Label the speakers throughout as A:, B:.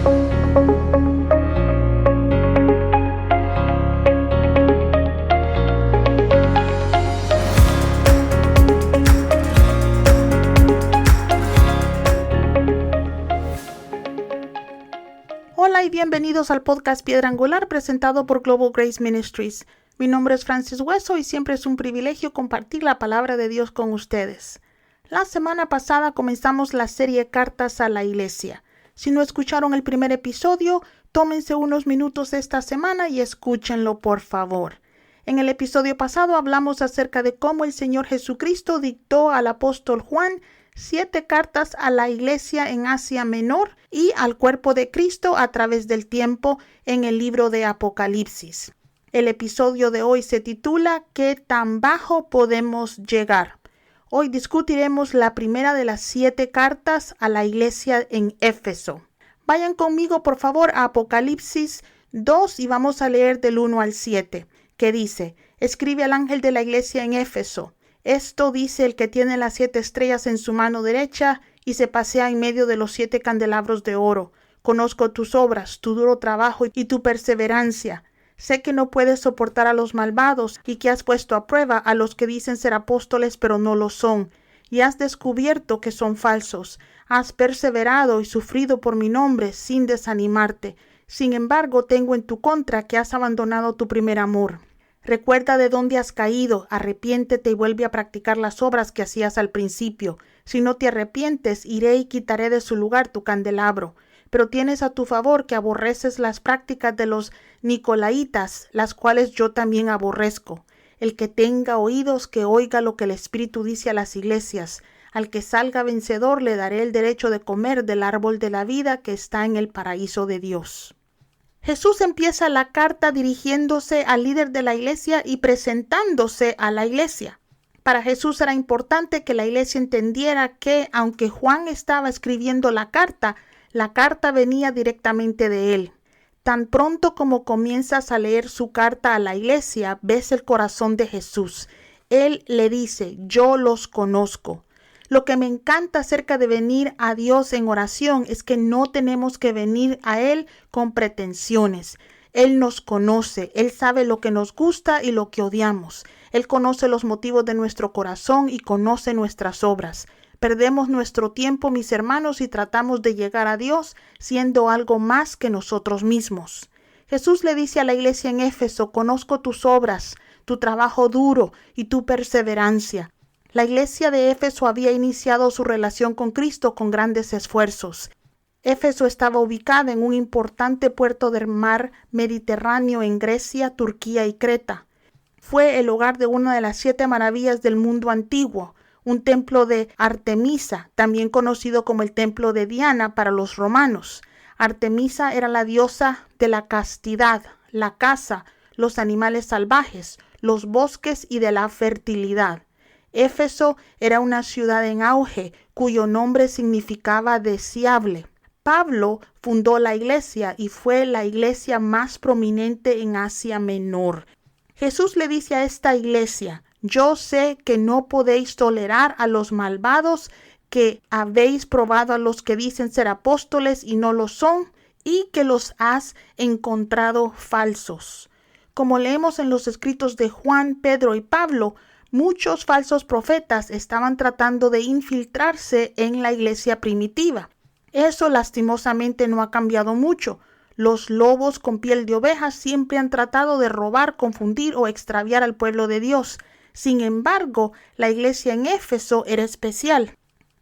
A: Hola y bienvenidos al podcast Piedra Angular presentado por Global Grace Ministries. Mi nombre es Francis Hueso y siempre es un privilegio compartir la palabra de Dios con ustedes. La semana pasada comenzamos la serie Cartas a la Iglesia. Si no escucharon el primer episodio, tómense unos minutos esta semana y escúchenlo por favor. En el episodio pasado hablamos acerca de cómo el Señor Jesucristo dictó al apóstol Juan 7 cartas a la iglesia en Asia Menor y al cuerpo de Cristo a través del tiempo en el libro de Apocalipsis. El episodio de hoy se titula ¿Qué tan bajo podemos llegar? Hoy discutiremos la primera de las 7 cartas a la iglesia en Éfeso. Vayan conmigo por favor a Apocalipsis 2 y vamos a leer del 1 al 7, que dice: Escribe al ángel de la iglesia en Éfeso. Esto dice el que tiene las 7 estrellas en su mano derecha y se pasea en medio de los 7 candelabros de oro. Conozco tus obras, tu duro trabajo y tu perseverancia. Sé que no puedes soportar a los malvados y que has puesto a prueba a los que dicen ser apóstoles pero no lo son. Y has descubierto que son falsos. Has perseverado y sufrido por mi nombre sin desanimarte. Sin embargo, tengo en tu contra que has abandonado tu primer amor. Recuerda de dónde has caído, arrepiéntete y vuelve a practicar las obras que hacías al principio. Si no te arrepientes, iré y quitaré de su lugar tu candelabro. Pero tienes a tu favor que aborreces las prácticas de los nicolaitas, las cuales yo también aborrezco. El que tenga oídos, que oiga lo que el Espíritu dice a las iglesias. Al que salga vencedor le daré el derecho de comer del árbol de la vida que está en el paraíso de Dios. Jesús empieza la carta dirigiéndose al líder de la iglesia y presentándose a la iglesia. Para Jesús era importante que la iglesia entendiera que, aunque Juan estaba escribiendo la carta venía directamente de él. Tan pronto como comienzas a leer su carta a la iglesia, ves el corazón de Jesús. Él le dice: yo los conozco. Lo que me encanta acerca de venir a Dios en oración es que no tenemos que venir a Él con pretensiones. Él nos conoce, Él sabe lo que nos gusta y lo que odiamos. Él conoce los motivos de nuestro corazón y conoce nuestras obras. Perdemos nuestro tiempo, mis hermanos, y tratamos de llegar a Dios siendo algo más que nosotros mismos. Jesús le dice a la iglesia en Éfeso: conozco tus obras, tu trabajo duro y tu perseverancia. La iglesia de Éfeso había iniciado su relación con Cristo con grandes esfuerzos. Éfeso estaba ubicada en un importante puerto del mar Mediterráneo en Grecia, Turquía y Creta. Fue el hogar de una de las 7 maravillas del mundo antiguo, un templo de Artemisa, también conocido como el templo de Diana para los romanos. Artemisa era la diosa de la castidad, la caza, los animales salvajes, los bosques y de la fertilidad. Éfeso era una ciudad en auge, cuyo nombre significaba deseable. Pablo fundó la iglesia y fue la iglesia más prominente en Asia Menor. Jesús le dice a esta iglesia: yo sé que no podéis tolerar a los malvados, que habéis probado a los que dicen ser apóstoles y no lo son, y que los has encontrado falsos. Como leemos en los escritos de Juan, Pedro y Pablo, muchos falsos profetas estaban tratando de infiltrarse en la iglesia primitiva. Eso lastimosamente no ha cambiado mucho. Los lobos con piel de ovejas siempre han tratado de robar, confundir o extraviar al pueblo de Dios. Sin embargo, la iglesia en Éfeso era especial.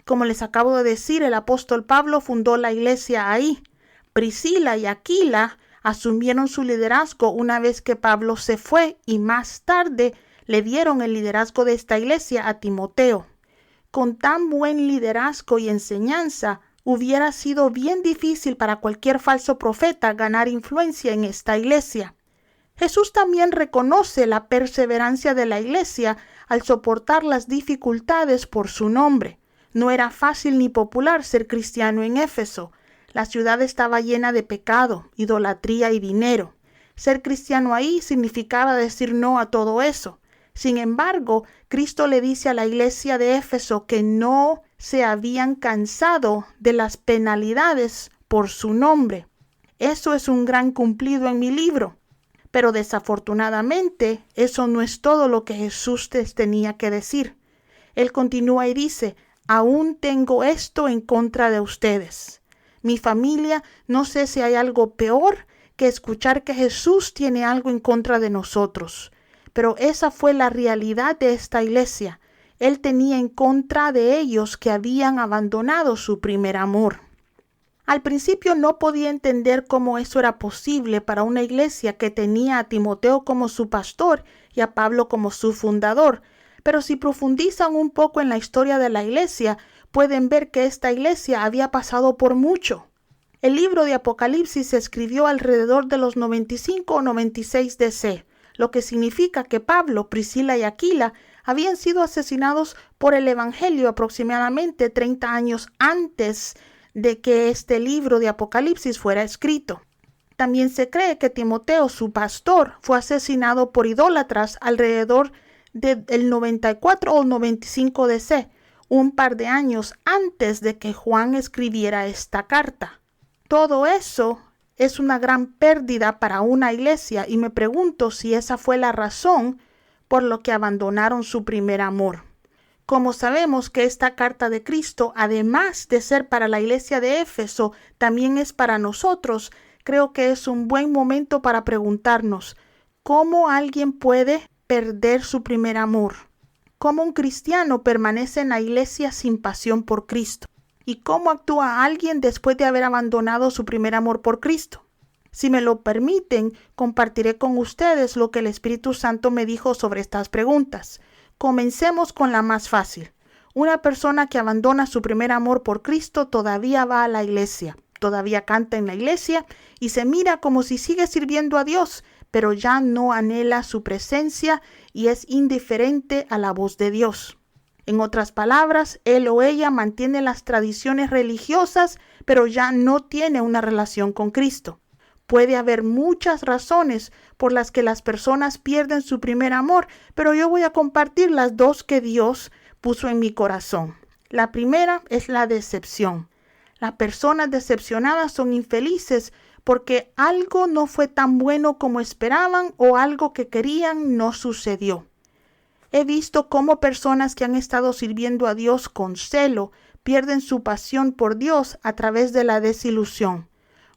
A: Como les acabo de decir, el apóstol Pablo fundó la iglesia ahí. Priscila y Aquila asumieron su liderazgo una vez que Pablo se fue y más tarde le dieron el liderazgo de esta iglesia a Timoteo. Con tan buen liderazgo y enseñanza, hubiera sido bien difícil para cualquier falso profeta ganar influencia en esta iglesia. Jesús también reconoce la perseverancia de la iglesia al soportar las dificultades por su nombre. No era fácil ni popular ser cristiano en Éfeso. La ciudad estaba llena de pecado, idolatría y dinero. Ser cristiano ahí significaba decir no a todo eso. Sin embargo, Cristo le dice a la iglesia de Éfeso que no se habían cansado de las penalidades por su nombre. Eso es un gran cumplido en mi libro. Pero desafortunadamente, eso no es todo lo que Jesús les tenía que decir. Él continúa y dice, aún tengo esto en contra de ustedes. Mi familia, no sé si hay algo peor que escuchar que Jesús tiene algo en contra de nosotros. Pero esa fue la realidad de esta iglesia. Él tenía en contra de ellos que habían abandonado su primer amor. Al principio no podía entender cómo eso era posible para una iglesia que tenía a Timoteo como su pastor y a Pablo como su fundador. Pero si profundizan un poco en la historia de la iglesia, pueden ver que esta iglesia había pasado por mucho. El libro de Apocalipsis se escribió alrededor de los 95 o 96 DC, lo que significa que Pablo, Priscila y Aquila habían sido asesinados por el Evangelio aproximadamente 30 años antes de que este libro de Apocalipsis fuera escrito. También se cree que Timoteo, su pastor, fue asesinado por idólatras alrededor del 94 o 95 DC, un par de años antes de que Juan escribiera esta carta. Todo eso es una gran pérdida para una iglesia y me pregunto si esa fue la razón por lo que abandonaron su primer amor. Como sabemos que esta carta de Cristo, además de ser para la iglesia de Éfeso, también es para nosotros, creo que es un buen momento para preguntarnos, ¿cómo alguien puede perder su primer amor? ¿Cómo un cristiano permanece en la iglesia sin pasión por Cristo? ¿Y cómo actúa alguien después de haber abandonado su primer amor por Cristo? Si me lo permiten, compartiré con ustedes lo que el Espíritu Santo me dijo sobre estas preguntas. Comencemos con la más fácil. Una persona que abandona su primer amor por Cristo todavía va a la iglesia, todavía canta en la iglesia y se mira como si sigue sirviendo a Dios, pero ya no anhela su presencia y es indiferente a la voz de Dios. En otras palabras, él o ella mantiene las tradiciones religiosas, pero ya no tiene una relación con Cristo. Puede haber muchas razones por las que las personas pierden su primer amor, pero yo voy a compartir las dos que Dios puso en mi corazón. La primera es la decepción. Las personas decepcionadas son infelices porque algo no fue tan bueno como esperaban o algo que querían no sucedió. He visto cómo personas que han estado sirviendo a Dios con celo pierden su pasión por Dios a través de la desilusión.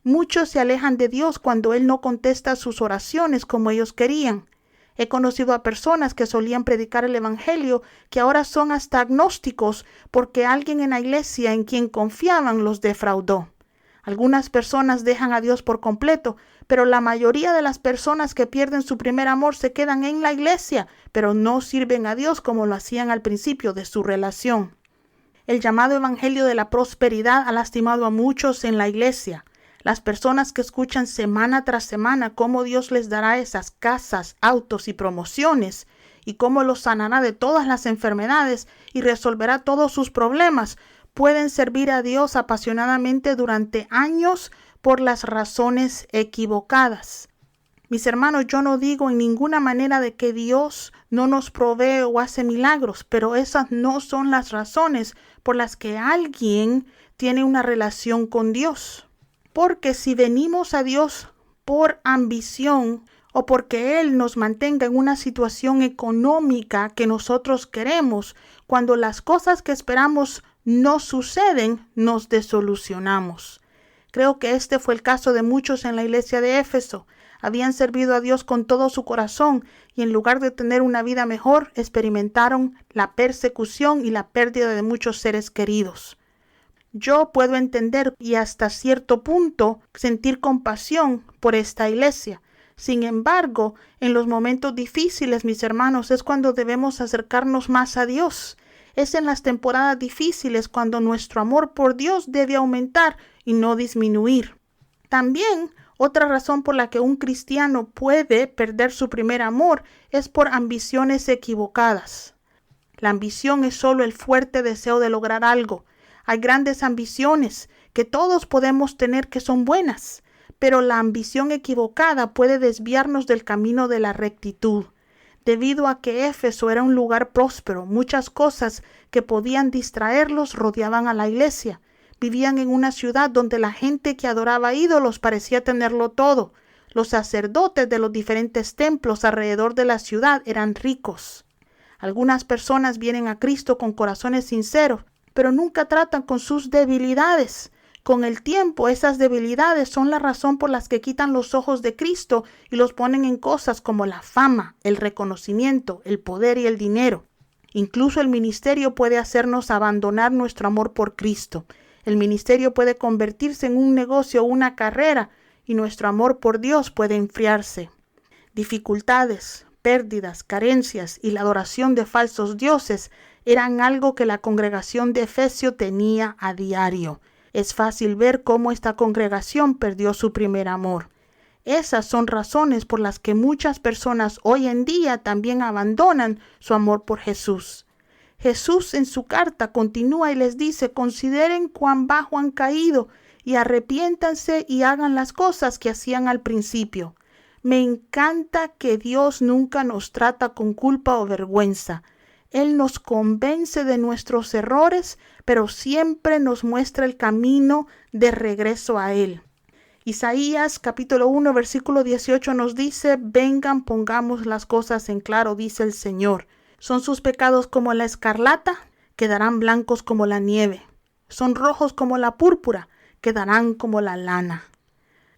A: Muchos se alejan de Dios cuando Él no contesta sus oraciones como ellos querían. He conocido a personas que solían predicar el Evangelio que ahora son hasta agnósticos porque alguien en la iglesia en quien confiaban los defraudó. Algunas personas dejan a Dios por completo, pero la mayoría de las personas que pierden su primer amor se quedan en la iglesia, pero no sirven a Dios como lo hacían al principio de su relación. El llamado Evangelio de la prosperidad ha lastimado a muchos en la iglesia. Las personas que escuchan semana tras semana cómo Dios les dará esas casas, autos y promociones y cómo los sanará de todas las enfermedades y resolverá todos sus problemas, pueden servir a Dios apasionadamente durante años por las razones equivocadas. Mis hermanos, yo no digo en ninguna manera de que Dios no nos provee o hace milagros, pero esas no son las razones por las que alguien tiene una relación con Dios. Porque si venimos a Dios por ambición o porque Él nos mantenga en una situación económica que nosotros queremos, cuando las cosas que esperamos no suceden, nos desolucionamos. Creo que este fue el caso de muchos en la iglesia de Éfeso. Habían servido a Dios con todo su corazón y en lugar de tener una vida mejor, experimentaron la persecución y la pérdida de muchos seres queridos. Yo puedo entender y hasta cierto punto sentir compasión por esta iglesia. Sin embargo, en los momentos difíciles, mis hermanos, es cuando debemos acercarnos más a Dios. Es en las temporadas difíciles cuando nuestro amor por Dios debe aumentar y no disminuir. También, otra razón por la que un cristiano puede perder su primer amor es por ambiciones equivocadas. La ambición es solo el fuerte deseo de lograr algo. Hay grandes ambiciones que todos podemos tener que son buenas, pero la ambición equivocada puede desviarnos del camino de la rectitud. Debido a que Éfeso era un lugar próspero, muchas cosas que podían distraerlos rodeaban a la iglesia. vivían en una ciudad donde la gente que adoraba ídolos parecía tenerlo todo. Los sacerdotes de los diferentes templos alrededor de la ciudad eran ricos. Algunas personas vienen a Cristo con corazones sinceros, pero nunca tratan con sus debilidades. Con el tiempo, esas debilidades son la razón por las que quitan los ojos de Cristo y los ponen en cosas como la fama, el reconocimiento, el poder y el dinero. Incluso el ministerio puede hacernos abandonar nuestro amor por Cristo. El ministerio puede convertirse en un negocio o una carrera y nuestro amor por Dios puede enfriarse. Dificultades, pérdidas, carencias y la adoración de falsos dioses eran algo que la congregación de Efesio tenía a diario. Es fácil ver cómo esta congregación perdió su primer amor. Esas son razones por las que muchas personas hoy en día también abandonan su amor por Jesús. Jesús en su carta continúa y les dice: consideren cuán bajo han caído y arrepiéntanse y hagan las cosas que hacían al principio. Me encanta que Dios nunca nos trata con culpa o vergüenza. Él nos convence de nuestros errores, pero siempre nos muestra el camino de regreso a Él. Isaías capítulo 1 versículo 18 nos dice: vengan, pongamos las cosas en claro, dice el Señor. Son sus pecados como la escarlata, quedarán blancos como la nieve. Son rojos como la púrpura, quedarán como la lana.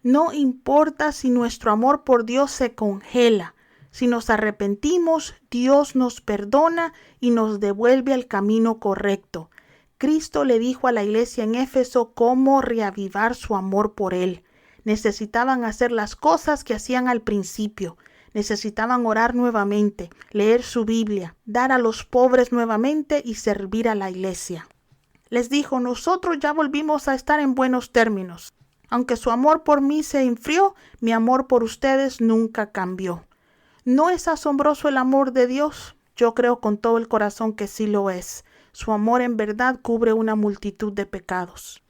A: No importa si nuestro amor por Dios se congela. Si nos arrepentimos, Dios nos perdona y nos devuelve al camino correcto. Cristo le dijo a la iglesia en Éfeso cómo reavivar su amor por Él. Necesitaban hacer las cosas que hacían al principio. Necesitaban orar nuevamente, leer su Biblia, dar a los pobres nuevamente y servir a la iglesia. Les dijo: nosotros ya volvimos a estar en buenos términos. Aunque su amor por mí se enfrió, mi amor por ustedes nunca cambió. ¿No es asombroso el amor de Dios? Yo creo con todo el corazón que sí lo es. Su amor en verdad cubre una multitud de pecados.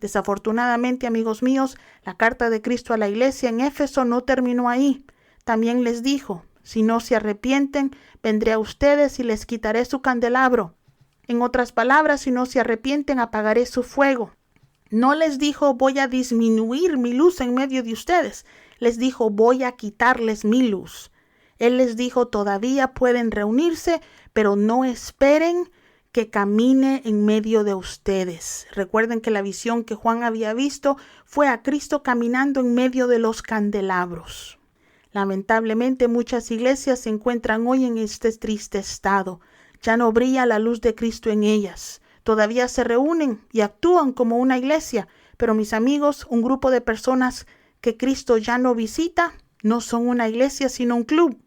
A: Desafortunadamente, amigos míos, la carta de Cristo a la iglesia en Éfeso no terminó ahí. También les dijo: si no se arrepienten, vendré a ustedes y les quitaré su candelabro. En otras palabras, si no se arrepienten, apagaré su fuego. No les dijo: voy a disminuir mi luz en medio de ustedes. Les dijo: voy a quitarles mi luz. Él les dijo: todavía pueden reunirse, pero no esperen que camine en medio de ustedes. Recuerden que la visión que Juan había visto fue a Cristo caminando en medio de los candelabros. Lamentablemente, muchas iglesias se encuentran hoy en este triste estado. Ya no brilla la luz de Cristo en ellas. Todavía se reúnen y actúan como una iglesia, pero mis amigos, un grupo de personas que Cristo ya no visita no son una iglesia sino un club.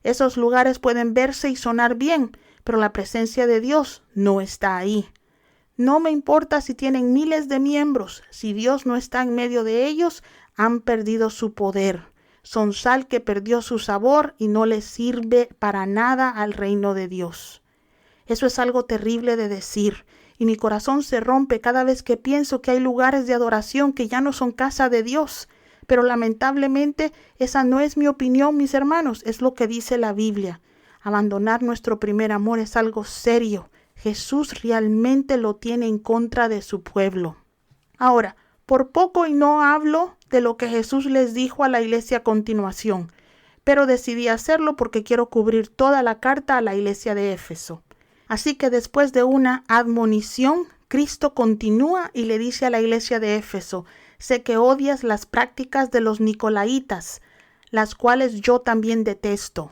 A: Esos lugares pueden verse y sonar bien, pero la presencia de Dios no está ahí. No me importa si tienen miles de miembros, si Dios no está en medio de ellos, han perdido su poder. Son sal que perdió su sabor y no les sirve para nada al reino de Dios. Eso es algo terrible de decir, y mi corazón se rompe cada vez que pienso que hay lugares de adoración que ya no son casa de Dios. Pero lamentablemente esa no es mi opinión, mis hermanos, es lo que dice la Biblia. Abandonar nuestro primer amor es algo serio. Jesús realmente lo tiene en contra de su pueblo. Ahora, por poco y no hablo de lo que Jesús les dijo a la iglesia a continuación, pero decidí hacerlo porque quiero cubrir toda la carta a la iglesia de Éfeso. Así que después de una admonición, Cristo continúa y le dice a la iglesia de Éfeso: sé que odias las prácticas de los nicolaítas, las cuales yo también detesto.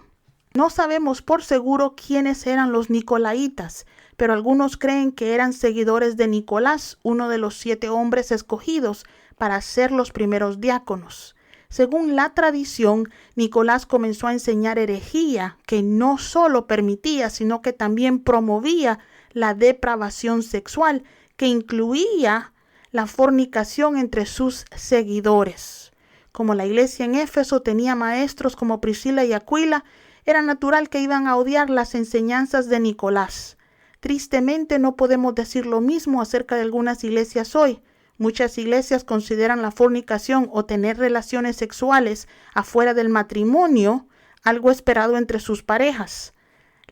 A: No sabemos por seguro quiénes eran los nicolaítas, pero algunos creen que eran seguidores de Nicolás, uno de los 7 hombres escogidos para ser los primeros diáconos. Según la tradición, Nicolás comenzó a enseñar herejía que no solo permitía, sino que también promovía la depravación sexual, que incluía la fornicación entre sus seguidores. Como la iglesia en Éfeso tenía maestros como Priscila y Aquila, era natural que iban a odiar las enseñanzas de Nicolás. Tristemente no podemos decir lo mismo acerca de algunas iglesias hoy. Muchas iglesias consideran la fornicación o tener relaciones sexuales afuera del matrimonio algo esperado entre sus parejas.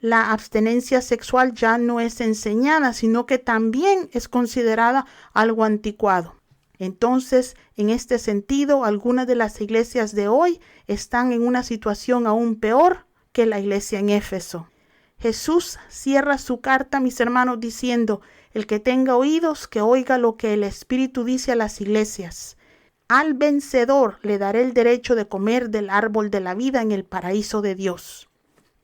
A: la abstenencia sexual ya no es enseñada, sino que también es considerada algo anticuado. Entonces, en este sentido, algunas de las iglesias de hoy están en una situación aún peor que la iglesia en Éfeso. Jesús cierra su carta, mis hermanos, diciendo: el que tenga oídos, que oiga lo que el Espíritu dice a las iglesias. Al vencedor le daré el derecho de comer del árbol de la vida en el paraíso de Dios.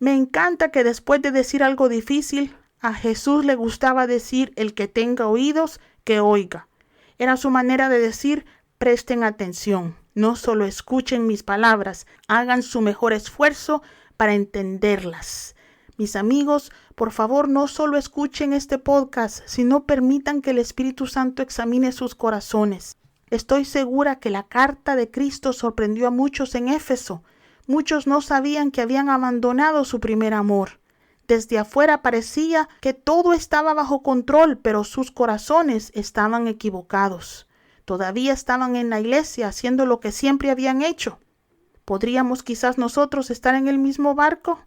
A: Me encanta que después de decir algo difícil, a Jesús le gustaba decir: el que tenga oídos, que oiga. Era su manera de decir: presten atención, no solo escuchen mis palabras, hagan su mejor esfuerzo para entenderlas. Mis amigos, por favor, no solo escuchen este podcast, sino permitan que el Espíritu Santo examine sus corazones. Estoy segura que la carta de Cristo sorprendió a muchos en Éfeso. Muchos no sabían que habían abandonado su primer amor. Desde afuera parecía que todo estaba bajo control, pero sus corazones estaban equivocados. Todavía estaban en la iglesia haciendo lo que siempre habían hecho. ¿Podríamos quizás nosotros estar en el mismo barco?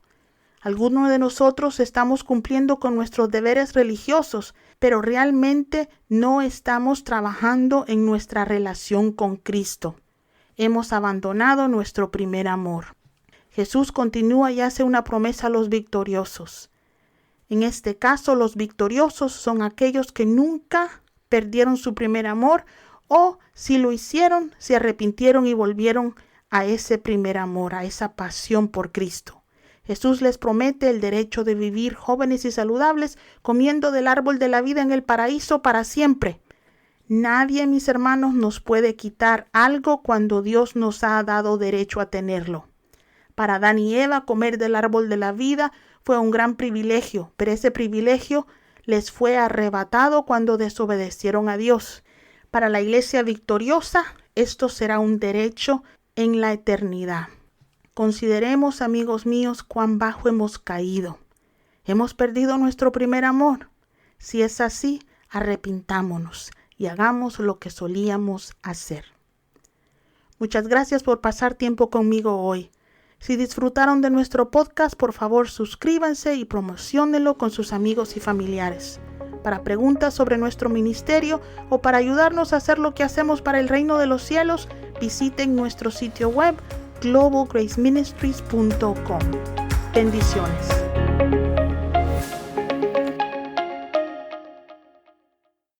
A: Algunos de nosotros estamos cumpliendo con nuestros deberes religiosos, pero realmente no estamos trabajando en nuestra relación con Cristo. Hemos abandonado nuestro primer amor. Jesús continúa y hace una promesa a los victoriosos. En este caso, los victoriosos son aquellos que nunca perdieron su primer amor, o si lo hicieron, se arrepintieron y volvieron a ese primer amor, a esa pasión por Cristo. Jesús les promete el derecho de vivir jóvenes y saludables, comiendo del árbol de la vida en el paraíso para siempre. Nadie, mis hermanos, nos puede quitar algo cuando Dios nos ha dado derecho a tenerlo. Para Adán y Eva, comer del árbol de la vida fue un gran privilegio, pero ese privilegio les fue arrebatado cuando desobedecieron a Dios. Para la iglesia victoriosa, esto será un derecho en la eternidad. Consideremos, amigos míos, cuán bajo hemos caído. ¿Hemos perdido nuestro primer amor? Si es así, arrepintámonos y hagamos lo que solíamos hacer. Muchas gracias por pasar tiempo conmigo hoy. Si disfrutaron de nuestro podcast, por favor suscríbanse y promociónenlo con sus amigos y familiares. Para preguntas sobre nuestro ministerio o para ayudarnos a hacer lo que hacemos para el reino de los cielos, visiten nuestro sitio web globalgraceministries.com. Bendiciones.